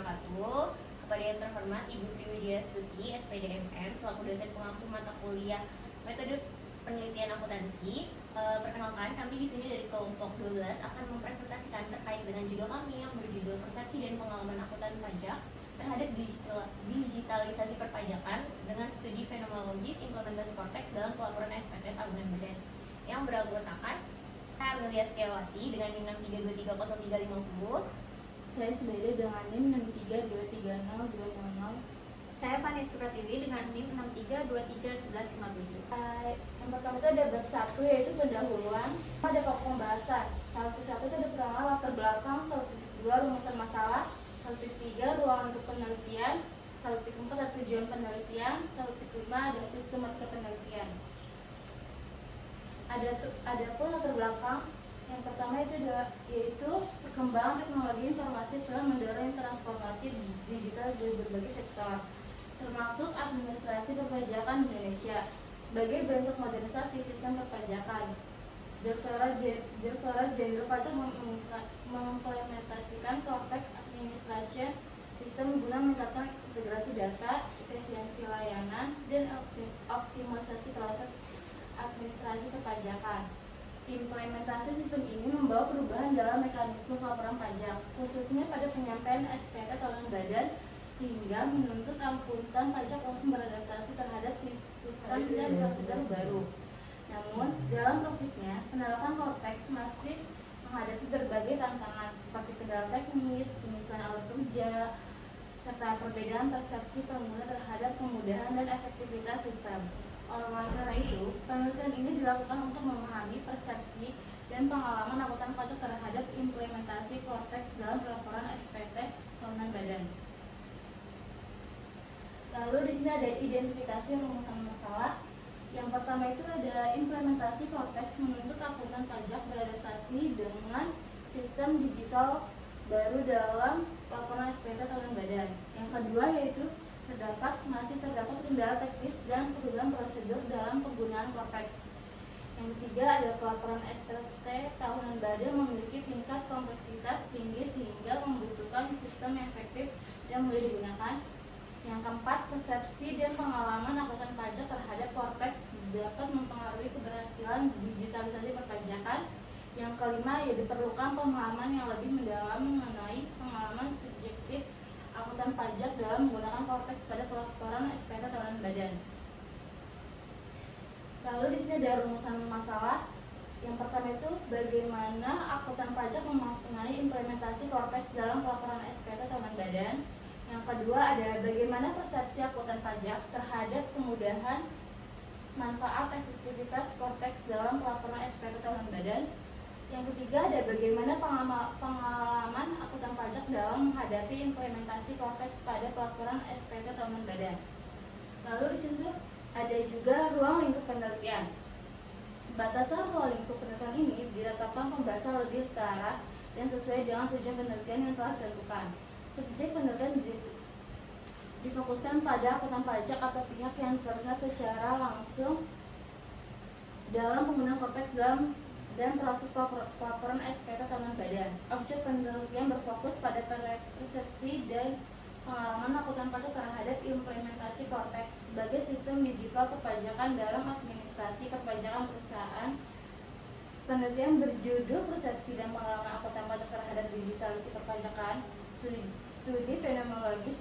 wabarakatuh. Kepada yang terhormat Ibu Triwidya Stuti, SPDMM, selaku dosen pengampu mata kuliah Metode Penelitian Akuntansi. Perkenalkan, kami di sini dari kelompok 12 akan mempresentasikan terkait dengan judul kami yang berjudul Persepsi dan Pengalaman Akuntan Pajak terhadap digitalisasi perpajakan dengan studi fenomenologis implementasi konteks dalam pelaporan SPT tahunan badan, yang beranggotakan Amelia Setiawati dengan NIM 6323030. Saya Subede dengan NIM 632302000. Saya Vanessa Pratiwi dengan NIM 632311157. Yang pertama itu ada bab 1, yaitu pendahuluan. Ada pokok pembahasan. 1.1 itu ada perkenalan latar belakang, 1.2 rumusan masalah, 1.3 ruangan untuk penelitian, 1.4 ada tujuan penelitian, 1.5 ada sistematika penelitian. Ada pun latar belakang. Yang pertama yaitu perkembangan teknologi informasi telah mendorong transformasi digital di berbagai sektor, termasuk administrasi perpajakan Indonesia sebagai bentuk modernisasi sistem perpajakan. Direktorat Jenderal Pajak mengimplementasikan Cortex Administration System guna meningkatkan integrasi data, efisiensi layanan, dan optimalisasi proses administrasi perpajakan. Implementasi sistem ini membawa perubahan dalam mekanisme pelaporan pajak, khususnya pada penyampaian SPT tahunan badan, sehingga menuntut akuntan pajak untuk beradaptasi terhadap sistem dan prosedur baru. Namun, dalam praktiknya, penerapan Cortex masih menghadapi berbagai tantangan seperti kendala teknis, penyesuaian alat kerja, serta perbedaan persepsi pengguna terhadap kemudahan dan efektivitas sistem. Oleh karena itu, penelitian ini dilakukan untuk memahami persepsi dan pengalaman akuntan pajak terhadap implementasi Cortex dalam pelaporan SPT tahunan badan. Lalu di sini ada identifikasi rumusan masalah. Yang pertama itu ada implementasi Cortex menuntut akuntan pajak beradaptasi dengan sistem digital baru dalam pelaporan SPT tahunan badan. Yang kedua yaitu masih terdapat kendala teknis dan perubahan prosedur dalam penggunaan Cortex. Yang ketiga ada pelaporan SPT tahunan badan memiliki tingkat kompleksitas tinggi sehingga membutuhkan sistem yang efektif dan mudah digunakan. Yang keempat, persepsi dan pengalaman akuntan pajak terhadap Cortex dapat mempengaruhi keberhasilan digitalisasi perpajakan. Yang kelima, diperlukan pemahaman yang lebih mendalam mengenai pengalaman subjektif akuntan pajak dalam menggunakan Cortex pada pelaporan SPT tahunan badan. Lalu di sini ada rumusan masalah. Yang pertama itu bagaimana akuntan pajak memaknai implementasi Cortex dalam pelaporan SPT tahunan badan. Yang kedua ada bagaimana persepsi akuntan pajak terhadap kemudahan, manfaat, efektivitas Cortex dalam pelaporan SPT tahunan badan. Yang ketiga ada bagaimana pengalaman akuntan pajak dalam menghadapi implementasi Cortex pada pelaporan SPT tahunan badan. Lalu di situ ada juga ruang lingkup penelitian. Batasan ruang lingkup penelitian ini ditetapkan pembahasan lebih terarah dan sesuai dengan tujuan penelitian yang telah ditentukan. Subjek penelitian difokuskan pada akuntan pajak atau pihak yang terlibat secara langsung dalam penggunaan Cortex dan proses pelaporan SPT tahunan badan. Objek penelitian berfokus pada persepsi dan pengalaman akuntan pajak terhadap implementasi Cortex sebagai sistem digital perpajakan dalam administrasi perpajakan perusahaan. Penelitian berjudul Persepsi dan Pengalaman Akuntan Pajak terhadap Digitalisasi Perpajakan, Studi Fenomenologis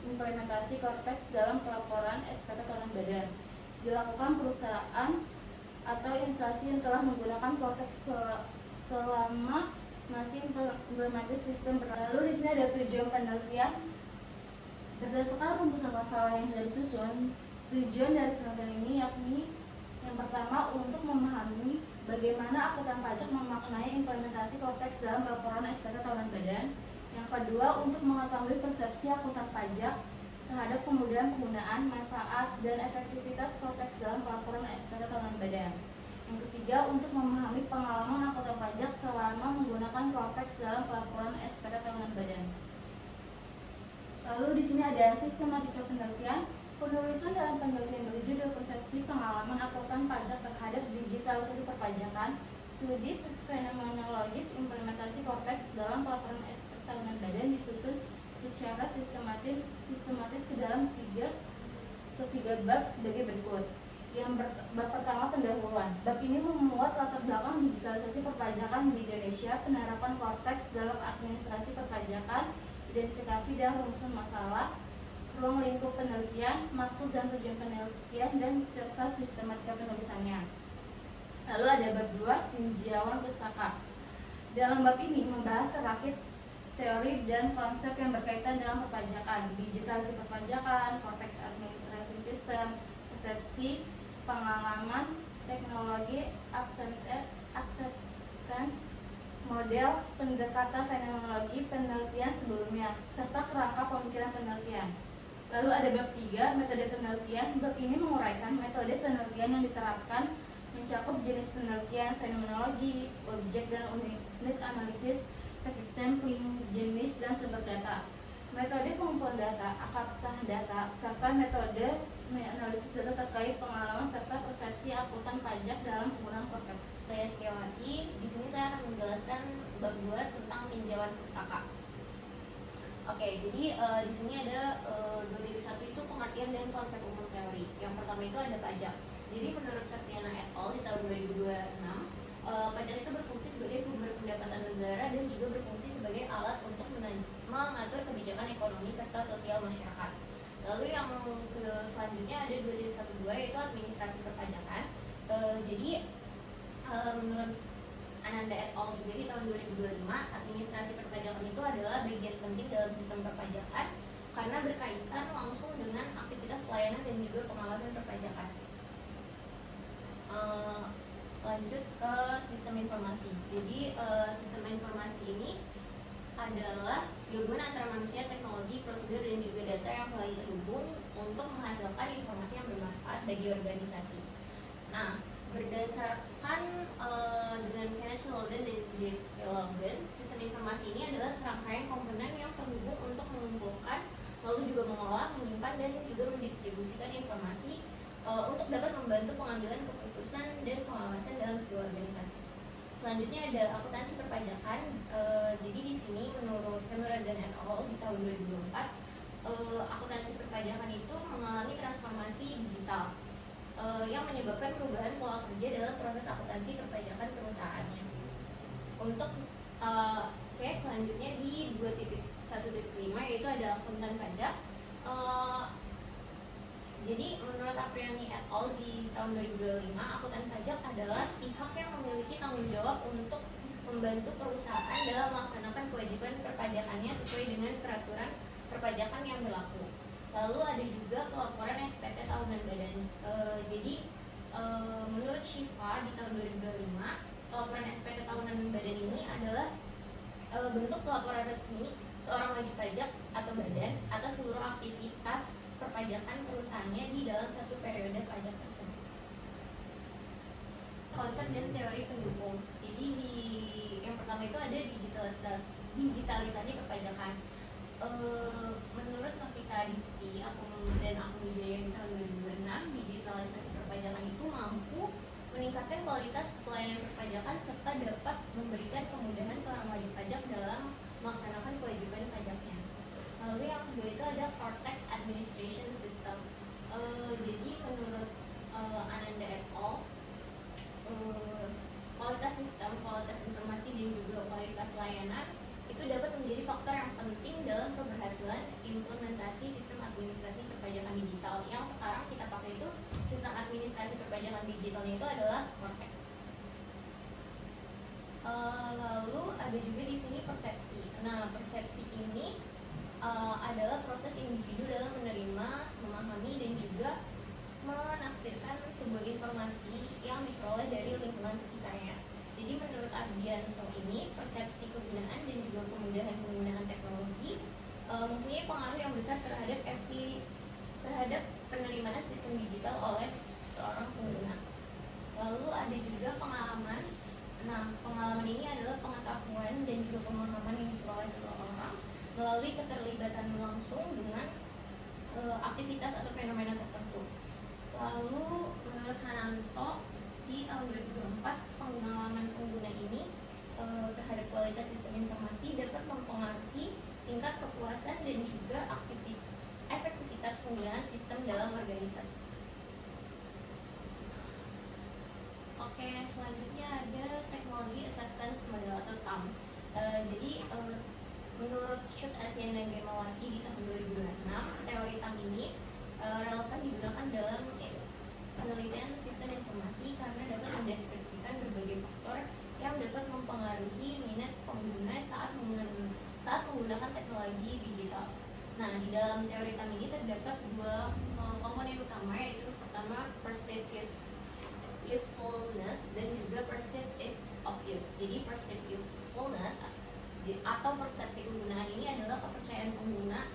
Implementasi Cortex dalam Pelaporan SPT tahunan badan. Dilakukan perusahaan atau instansi yang telah menggunakan Cortex selama masih implementasi sistem. Lalu di sini ada tujuan penelitian. Berdasarkan rumusan masalah yang sudah disusun, tujuan dari penelitian ini yakni yang pertama untuk memahami bagaimana akuntan pajak memaknai implementasi Cortex dalam pelaporan SPT tahunan badan. Yang kedua untuk mengetahui persepsi akuntan pajak terhadap kemudahan penggunaan, manfaat, dan efektivitas Cortex dalam pelaporan SPT tahunan badan. Yang ketiga, untuk memahami pengalaman akuntan pajak selama menggunakan Cortex dalam pelaporan SPT tahunan badan. Lalu di sini ada sistematika penelitian. Penulisan dalam penelitian berjudul Persepsi Pengalaman Akuntan Pajak terhadap Digitalisasi Perpajakan, Studi Fenomenologis Implementasi Cortex dalam Pelaporan SPT tahunan badan disusun secara sistematis ke dalam ketiga bab sebagai berikut. Bab pertama, pendahuluan. Bab ini memuat latar belakang digitalisasi perpajakan di Indonesia, penerapan korteks dalam administrasi perpajakan, identifikasi dan rumusan masalah, ruang lingkup penelitian, maksud dan tujuan penelitian, dan serta sistematika penulisannya. Lalu ada bab 2, tinjauan pustaka. Dalam bab ini membahas terakit teori dan konsep yang berkaitan dalam perpajakan, digitalisasi perpajakan, konteks administrasi sistem, persepsi, pengalaman, teknologi, acceptance, model, pendekatan fenomenologi, penelitian sebelumnya, serta kerangka pemikiran penelitian. Lalu ada bab 3, metode penelitian. Bab ini menguraikan metode penelitian yang diterapkan, mencakup jenis penelitian, fenomenologi, objek dan unit analisis, teknik sampling, jenis dan sumber data, metode pengumpulan data, akar sah data, serta metode analisis data terkait pengalaman serta persepsi akuntan pajak dalam penggunaan korteks. Saya Setiawati, di sini saya akan menjelaskan bab 2 tentang tinjauan pustaka. Oke, jadi di sini ada 2.1 itu pengertian dan konsep umum teori. Yang pertama itu ada pajak. Jadi menurut Septiana et al. Di tahun 2026, pajak itu berfungsi sebagai sumber pendapatan negara dan juga berfungsi sebagai alat untuk mengatur kebijakan ekonomi serta sosial masyarakat. Lalu yang selanjutnya ada 2.12 yaitu administrasi perpajakan. Jadi menurut Ananda et al. Juga di tahun 2025, administrasi perpajakan itu adalah bagian penting dalam sistem perpajakan karena berkaitan langsung dengan aktivitas pelayanan dan juga pengawasan perpajakan. Lanjut ke sistem informasi. Jadi sistem informasi ini adalah gabungan antara manusia, teknologi, prosedur, dan juga data yang saling terhubung untuk menghasilkan informasi yang bermanfaat bagi organisasi. Nah, berdasarkan dengan Financial Logan dan J.P. Logan, sistem informasi ini adalah serangkaian komponen yang terhubung untuk mengumpulkan, lalu juga mengolah, menyimpan, dan juga mendistribusikan informasi untuk dapat membantu pengambilan keputusan dan pengawasan dalam sebuah organisasi. Selanjutnya ada akuntansi perpajakan. Jadi di sini menurut Femurazan et al. Di tahun 2024, akuntansi perpajakan itu mengalami transformasi digital yang menyebabkan perubahan pola kerja dalam proses akuntansi perpajakan perusahaannya. Untuk selanjutnya di 2.1.5 yaitu ada akuntan pajak. Jadi menurut Apriani et al. Di tahun 2025, akuntan pajak adalah pihak yang memiliki tanggung jawab untuk membantu perusahaan dalam melaksanakan kewajiban perpajakannya sesuai dengan peraturan perpajakan yang berlaku. Lalu ada juga pelaporan SPT tahunan badan. Jadi menurut Shiva di tahun 2025, pelaporan SPT tahunan badan ini adalah bentuk pelaporan resmi seorang wajib pajak atau badan atas seluruh aktivitas perpajakan perusahaannya di dalam satu periode pajak tersebut. Konsep dan teori pendukung. Jadi yang pertama itu ada digitalisasi perpajakan. Menurut Novita Disti dan Akun Wijaya di tahun 2006, digitalisasi perpajakan itu mampu meningkatkan kualitas pelayanan perpajakan serta dapat memberikan kemudahan seorang wajib pajak dalam melaksanakan kewajiban pajaknya. Lalu yang kedua itu ada Cortex Administration System. Jadi menurut Ananda et al. Kualitas sistem, kualitas informasi dan juga kualitas layanan itu dapat menjadi faktor yang penting dalam keberhasilan implementasi sistem administrasi perpajakan digital. Yang sekarang kita pakai itu sistem administrasi perpajakan digitalnya itu adalah Cortex. Lalu ada juga di sini persepsi. Nah, persepsi ini adalah proses individu dalam menerima, memahami, dan juga menafsirkan sebuah informasi yang diperoleh dari lingkungan sekitarnya. Jadi menurut Ardianto ini, persepsi kegunaan dan juga kemudahan penggunaan teknologi mempunyai pengaruh yang besar terhadap penerimaan sistem digital oleh seorang pengguna. Lalu ada juga pengalaman. Nah, pengalaman ini adalah pengetahuan dan juga pemahaman yang diperoleh seseorang melalui keterlibatan langsung dengan aktivitas atau fenomena tertentu. Lalu menurut Hananto di tahun 2024, pengalaman pengguna ini terhadap kualitas sistem informasi dapat mempengaruhi tingkat kepuasan dan juga efektivitas penggunaan sistem dalam organisasi. Oke, selanjutnya ada teknologi acceptance model atau TAM. Menurut Chut Asian dan Gemawati di tahun 2026, teori TAM ini relevan digunakan dalam penelitian sistem informasi karena dapat mendeskripsikan berbagai faktor yang dapat mempengaruhi minat pengguna saat menggunakan teknologi digital. Nah, di dalam teori TAM ini terdapat dua komponen utama, yaitu pertama perceived usefulness dan juga perceived ease of use. Jadi perceived usefulness atau persepsi penggunaan ini adalah kepercayaan pengguna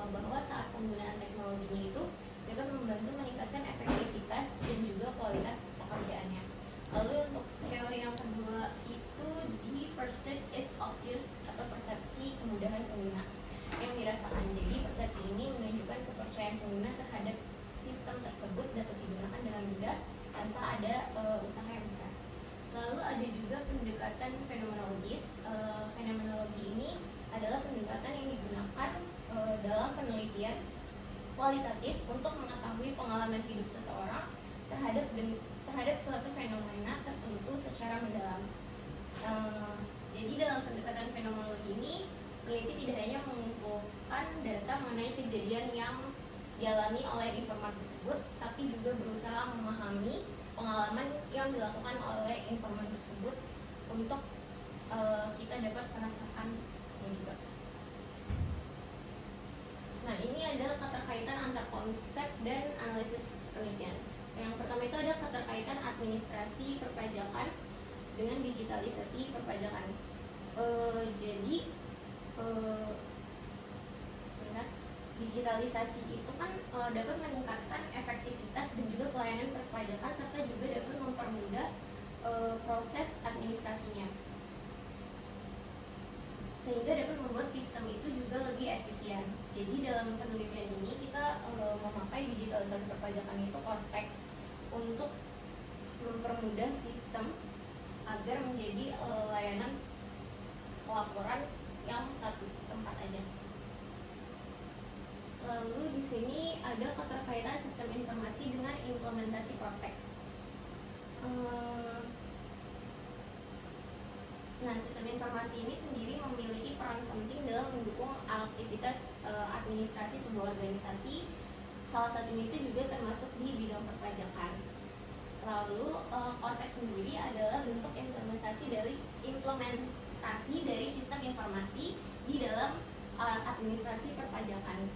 bahwa saat penggunaan teknologinya itu dapat membantu meningkatkan efektivitas dan juga kualitas pekerjaannya. Lalu untuk teori yang kedua itu di perceived ease of use atau persepsi kemudahan pengguna yang dirasakan. Jadi persepsi ini menunjukkan kepercayaan pengguna terhadap sistem tersebut dapat digunakan dengan mudah tanpa ada usaha yang besar. Lalu ada juga pendekatan fenomenologis. Fenomenologi ini adalah pendekatan yang digunakan dalam penelitian kualitatif untuk mengetahui pengalaman hidup seseorang terhadap suatu fenomena tertentu secara mendalam. Jadi dalam pendekatan fenomenologi ini, peneliti tidak hanya mengumpulkan data mengenai kejadian yang dialami oleh informan tersebut, tapi juga berusaha memahami pengalaman yang dilakukan oleh informan tersebut untuk kita dapat merasakannya juga. Nah, ini adalah keterkaitan antar konsep dan analisis penelitian. Yang pertama itu ada keterkaitan administrasi perpajakan dengan digitalisasi perpajakan. Digitalisasi itu kan dapat meningkatkan efektivitas dan juga pelayanan perpajakan serta juga dapat mempermudah proses administrasinya, sehingga dapat membuat sistem itu juga lebih efisien. Jadi dalam penelitian ini kita memakai digitalisasi perpajakan itu konteks untuk mempermudah sistem agar menjadi layanan pelaporan yang satu tempat aja. Lalu di sini ada keterkaitan sistem informasi dengan implementasi konteks. Nah, sistem informasi ini sendiri memiliki peran penting dalam mendukung aktivitas administrasi sebuah organisasi. Salah satunya itu juga termasuk di bidang perpajakan. Lalu konteks sendiri adalah bentuk implementasi dari sistem informasi di dalam administrasi perpajakan,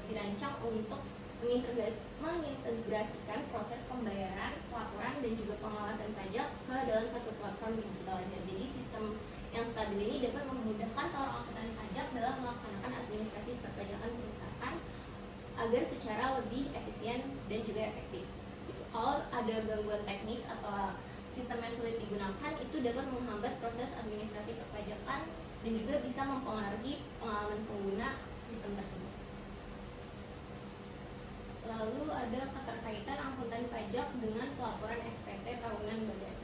dirancang untuk mengintegrasikan proses pembayaran, pelaporan, dan juga pengawasan pajak ke dalam satu platform digital aja. Jadi sistem yang stabil ini dapat memudahkan seorang akuntan pajak dalam melaksanakan administrasi perpajakan perusahaan agar secara lebih efisien dan juga efektif. Kalau ada gangguan teknis atau sistem yang sulit digunakan, itu dapat menghambat proses administrasi perpajakan dan juga bisa mempengaruhi pengalaman pengguna sistem tersebut. Lalu ada keterkaitan akuntan pajak dengan pelaporan SPT tahunan badan.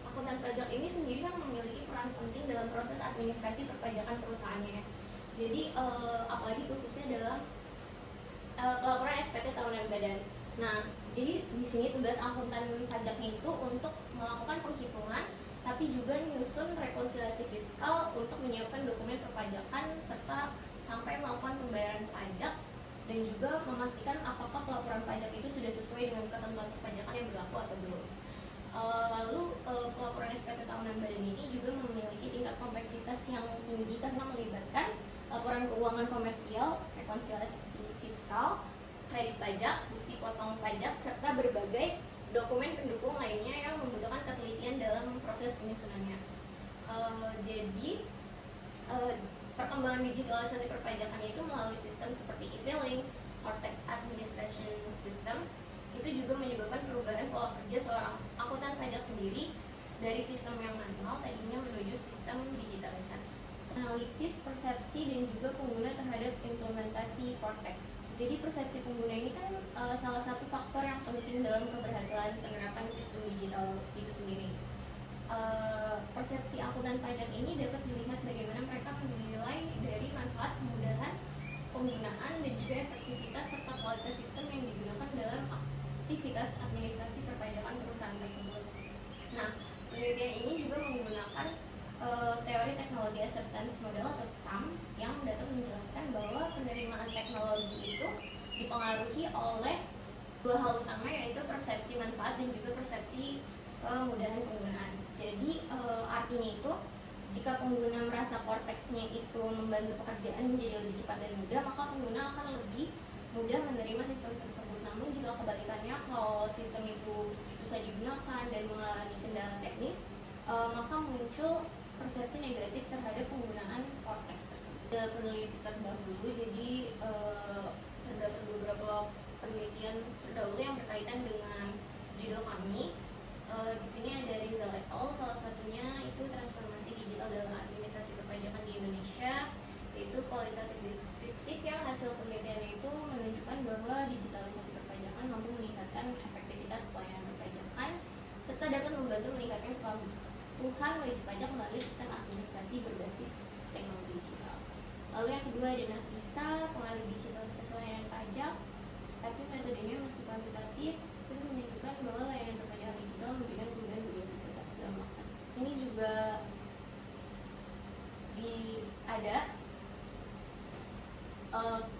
Akuntan pajak ini sendiri kan memiliki peran penting dalam proses administrasi perpajakan perusahaannya. Jadi apalagi khususnya dalam pelaporan SPT tahunan badan. Nah, jadi di sini tugas akuntan pajaknya itu untuk melakukan penghitungan, tapi juga menyusun rekonsiliasi fiskal untuk menyiapkan dokumen perpajakan serta sampai melakukan pembayaran pajak dan juga memastikan apakah pelaporan pajak itu sudah sesuai dengan ketentuan perpajakan yang berlaku atau belum. Lalu pelaporan SPT tahunan badan ini juga memiliki tingkat kompleksitas yang tinggi karena melibatkan laporan keuangan komersial, rekonsiliasi fiskal, kredit pajak, bukti potong pajak, serta berbagai dokumen pendukung lainnya yang membutuhkan ketelitian dalam proses penyusunannya. Perkembangan digitalisasi perpajakan itu melalui sistem seperti e-filing or tax administration system itu juga menyebabkan perubahan pola kerja seorang akuntan pajak sendiri dari sistem yang manual tadinya menuju sistem digitalisasi. Analisis persepsi dan juga pengguna terhadap implementasi Cortex. Jadi persepsi pengguna ini kan salah satu faktor yang penting dalam keberhasilan penerapan sistem digital itu sendiri. persepsi akuntan pajak ini dapat dilihat bagaimana mereka menilai dari manfaat, kemudahan penggunaan, dan juga efektivitas serta kualitas sistem yang digunakan dalam aktivitas administrasi perpajakan perusahaan tersebut. Nah, penelitian ini juga menggunakan teori teknologi acceptance model atau TAM yang dapat menjelaskan bahwa penerimaan teknologi itu dipengaruhi oleh dua hal utama, yaitu persepsi manfaat dan juga persepsi kemudahan penggunaan. Jadi artinya itu jika pengguna merasa korteksnya itu membantu pekerjaan menjadi lebih cepat dan mudah, maka pengguna akan lebih mudah menerima sistem tersebut. Namun jika kebalikannya, kalau sistem itu susah digunakan dan mengalami kendala teknis, maka muncul persepsi negatif terhadap penggunaan korteks tersebut. Peneliti terdahulu, jadi terdapat beberapa penelitian terdahulu yang berkaitan dengan judul kami. Di sini ada Rizal et al. Salah satunya itu transformasi digital dalam administrasi perpajakan di Indonesia, yaitu kualitatif deskriptif, yang hasil penelitiannya itu menunjukkan bahwa digitalisasi perpajakan mampu meningkatkan efektivitas pelayanan perpajakan serta dapat membantu meningkatkan kepatuhan wajib pajak melalui sistem administrasi berbasis teknologi digital. Lalu yang kedua ada Nafisa, pengaruh digitalisasi layanan pajak, tapi metodenya masih kuantitatif, itu menunjukkan bahwa layanan perpajakan digital memberikan kemudahan bagi masyarakat dalam melaksanakan. Ini juga ada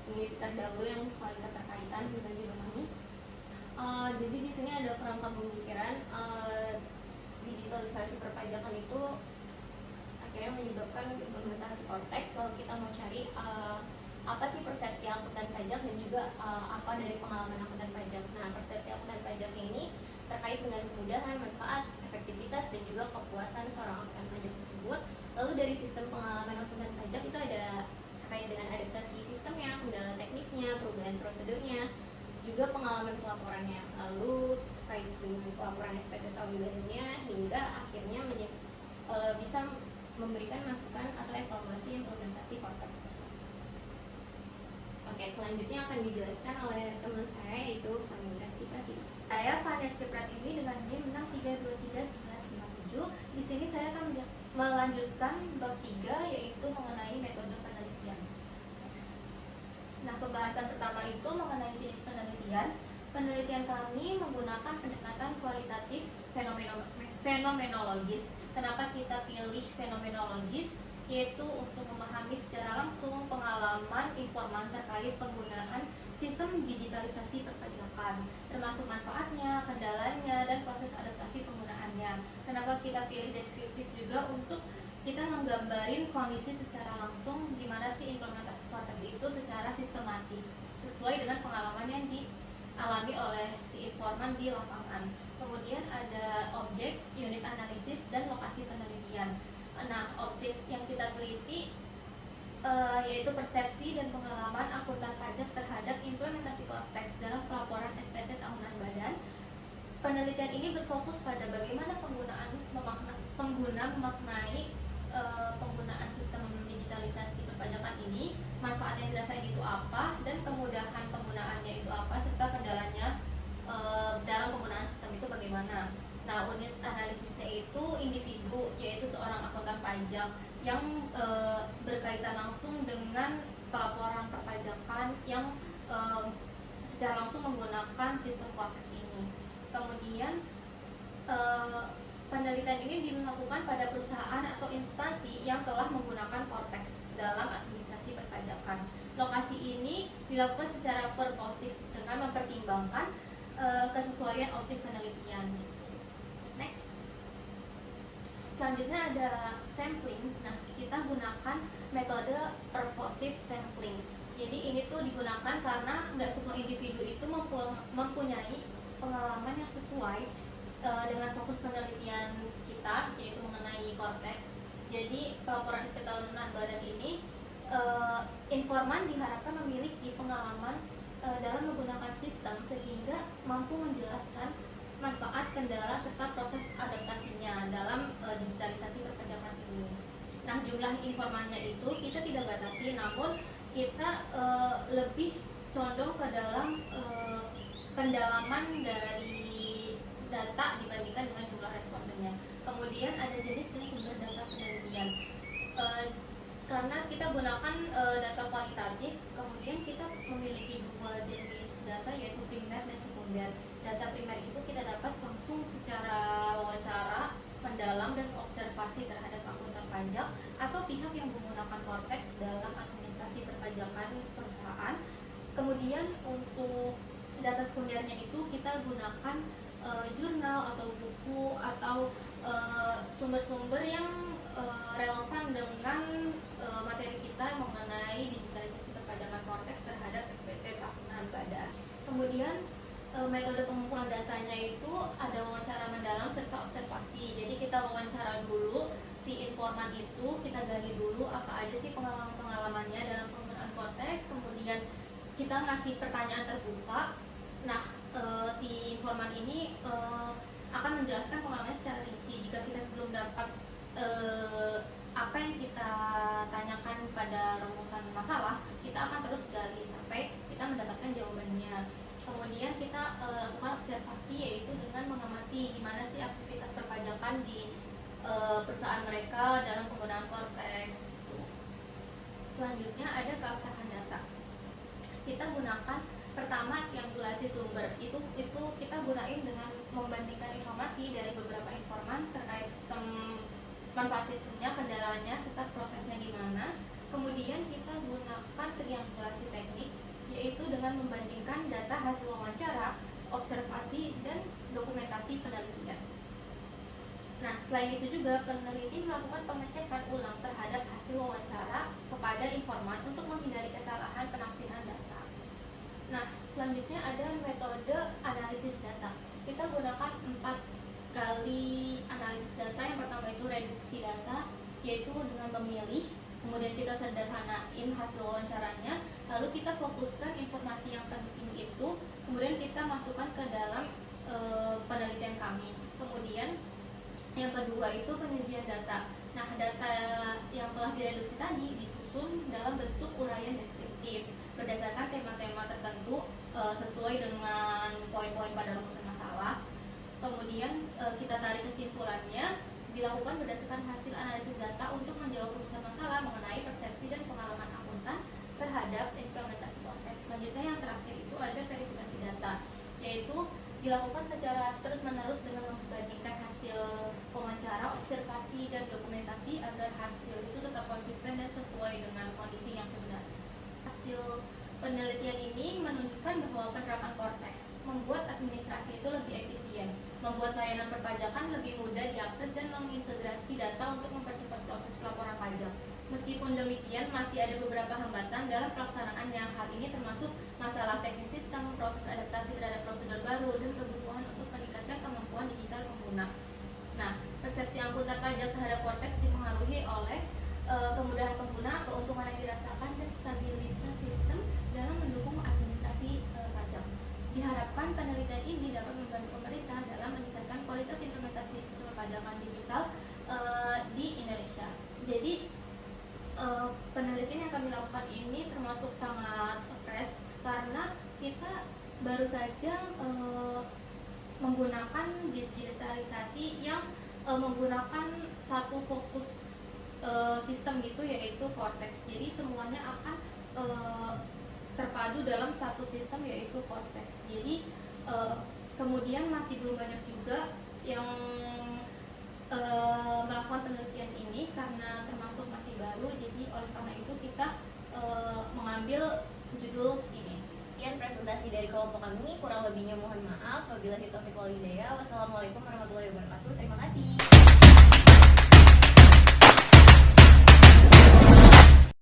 peneliti terdahulu yang saling keterkaitan dengan judul kami. Jadi di sini ada kerangka pemikiran digitalisasi perpajakan itu akhirnya menyebabkan implementasi korteks. Lalu kita mau cari apa sih persepsi akuntan pajak dan juga apa dari pengalaman akuntan pajak. Nah, persepsi akuntan pajaknya ini terkait dengan kemudahan, manfaat, efektivitas, dan juga kepuasan seorang akuntan pajak tersebut. Lalu dari sistem pengalaman akuntan pajak itu ada terkait dengan adaptasi sistemnya, kendala teknisnya, perubahan prosedurnya, juga pengalaman pelaporannya, lalu terkait dengan pelaporan SPT tahun bulannya, hingga akhirnya bisa memberikan masukan atau evaluasi implementasi korteks tersebut. Oke, selanjutnya akan dijelaskan oleh teman saya, yaitu Vanessa Prativi. Saya Vanessa Prativi dengan NIM 632311157. Di sini saya akan melanjutkan bab 3, yaitu mengenai metode penelitian. Nah, pembahasan pertama itu mengenai jenis penelitian. Penelitian kami menggunakan pendekatan kualitatif fenomenologis. Kenapa kita pilih fenomenologis? Yaitu untuk memahami secara langsung pengalaman informan terkait penggunaan sistem digitalisasi perpajakan, termasuk manfaatnya, kendalanya, dan proses adaptasi penggunaannya. Kenapa kita pilih deskriptif juga? Untuk kita menggambarin kondisi secara langsung gimana sih implementasi korteks itu secara sistematis sesuai dengan pengalaman yang dialami oleh si informan di lapangan. Kemudian ada objek, unit analisis, dan lokasi penelitian. Nah, objek yang kita teliti yaitu persepsi dan pengalaman akuntan pajak terhadap implementasi korteks dalam pelaporan SPT tahunan badan. Penelitian ini berfokus pada bagaimana pengguna memaknai penggunaan sistem digitalisasi perpajakan ini, manfaat yang dirasain itu apa, dan kemudahan penggunaannya itu apa, serta kendalanya dalam penggunaan sistem itu bagaimana. Nah, unit analisisnya itu individu, yaitu seorang akuntan pajak yang berkaitan langsung dengan pelaporan perpajakan yang secara langsung menggunakan sistem korteks ini. Kemudian penelitian ini dilakukan pada perusahaan atau instansi yang telah menggunakan korteks dalam administrasi perpajakan. Lokasi ini dilakukan secara purposif dengan mempertimbangkan kesesuaian objek penelitian. Next. Selanjutnya ada sampling. Nah, kita gunakan metode purposive sampling. Jadi ini tuh digunakan karena nggak semua individu itu mempunyai pengalaman yang sesuai dengan fokus penelitian kita, yaitu mengenai korteks. Jadi pelaporan SPT tahunan badan ini informan diharapkan memiliki pengalaman dalam menggunakan sistem sehingga mampu menjelaskan manfaat, kendala, serta proses adaptasinya dalam digitalisasi perpajakan ini. Nah, jumlah informannya itu kita tidak batasi, namun kita lebih condong ke dalam pendalaman dari data dibandingkan dengan jumlah respondennya. Kemudian ada jenis dan sumber data penelitian. Karena kita gunakan data kualitatif, kemudian kita memiliki dua jenis data, yaitu primer dan sekunder. Data primer itu kita dapat langsung secara wawancara, mendalam, dan observasi terhadap akuntan pajak atau pihak yang menggunakan Cortex dalam administrasi perpajakan perusahaan. Kemudian untuk data sekundernya itu kita gunakan jurnal atau buku atau sumber-sumber yang relevan dengan materi kita mengenai digitalisasi perpajakan Cortex terhadap SPT tahunan badan. Kemudian metode pengumpulan datanya itu ada wawancara mendalam serta observasi. Jadi kita wawancara dulu si informan itu, kita gali dulu apa aja sih pengalaman-pengalamannya dalam penggunaan Cortex. Kemudian kita ngasih pertanyaan terbuka. Nah, si informan ini akan menjelaskan pengalamannya secara rinci. Jika kita belum dapat apa yang kita tanyakan pada rumusan masalah, kita akan terus gali sampai kita mendapatkan jawabannya. Kemudian kita lakukan observasi, yaitu dengan mengamati gimana sih aktivitas perpajakan di perusahaan mereka dalam penggunaan Cortex. Selanjutnya ada keabsahan data. Kita gunakan pertama triangulasi sumber. Itu kita gunain dengan membandingkan informasi dari beberapa informan terkait sistem manfaat sistemnya, kendalanya, serta prosesnya gimana. Kemudian kita gunakan triangulasi teknik, yaitu dengan membandingkan data hasil wawancara, observasi, dan dokumentasi penelitian. Nah, selain itu juga peneliti melakukan pengecekan ulang terhadap hasil wawancara kepada informan untuk menghindari kesalahan penafsiran data. Nah, selanjutnya ada metode analisis data. Kita gunakan 4 kali analisis data. Yang pertama itu reduksi data, yaitu dengan memilih, kemudian kita sederhanain hasil wawancaranya, lalu kita fokuskan informasi yang penting itu, kemudian kita masukkan ke dalam penelitian kami. Kemudian yang kedua itu penyajian data. Nah, data yang telah direduksi tadi disusun dalam bentuk uraian deskriptif berdasarkan tema-tema tertentu sesuai dengan poin-poin pada rumusan masalah. Kemudian kita tarik kesimpulannya, dilakukan berdasarkan hasil analisis data untuk menjawab rumusan masalah mengenai persepsi dan pengalaman akuntan terhadap implementasi Cortex. Selanjutnya yang terakhir itu ada verifikasi data, yaitu dilakukan secara terus-menerus dengan membandingkan hasil wawancara, observasi, dan dokumentasi agar hasil itu tetap konsisten dan sesuai dengan kondisi yang sebenarnya. Hasil penelitian ini menunjukkan bahwa penerapan Cortex membuat administrasi itu lebih efisien, membuat layanan perpajakan lebih mudah diakses, dan mengintegrasi data untuk mempercepat proses pelaporan pajak. Meskipun demikian, masih ada beberapa hambatan dalam pelaksanaannya. Hal ini termasuk masalah teknis sistem, proses adaptasi terhadap prosedur baru, dan kebutuhan untuk meningkatkan kemampuan digital pengguna. Nah, persepsi akuntan pajak terhadap Cortex dipengaruhi oleh kemudahan pengguna, keuntungan yang dirasakan, dan stabilitas sistem dalam mendukung administrasi pajak. Diharapkan penelitian ini dapat membantu pemerintah dalam meningkatkan kualitas implementasi sistem perpajakan digital di Indonesia. Jadi penelitian yang kami lakukan ini termasuk sangat fresh karena kita baru saja menggunakan digitalisasi yang menggunakan satu fokus sistem gitu, yaitu Cortex. Jadi semuanya akan terpadu dalam satu sistem, yaitu Cortex. Jadi kemudian masih belum banyak juga yang melakukan penelitian ini karena termasuk masih baru. Jadi oleh karena itu kita mengambil judul ini. Sekian presentasi dari kelompok kami, kurang lebihnya mohon maaf. Wabillahi taufiq wal hidayah. Wassalamualaikum warahmatullahi wabarakatuh. Terima kasih.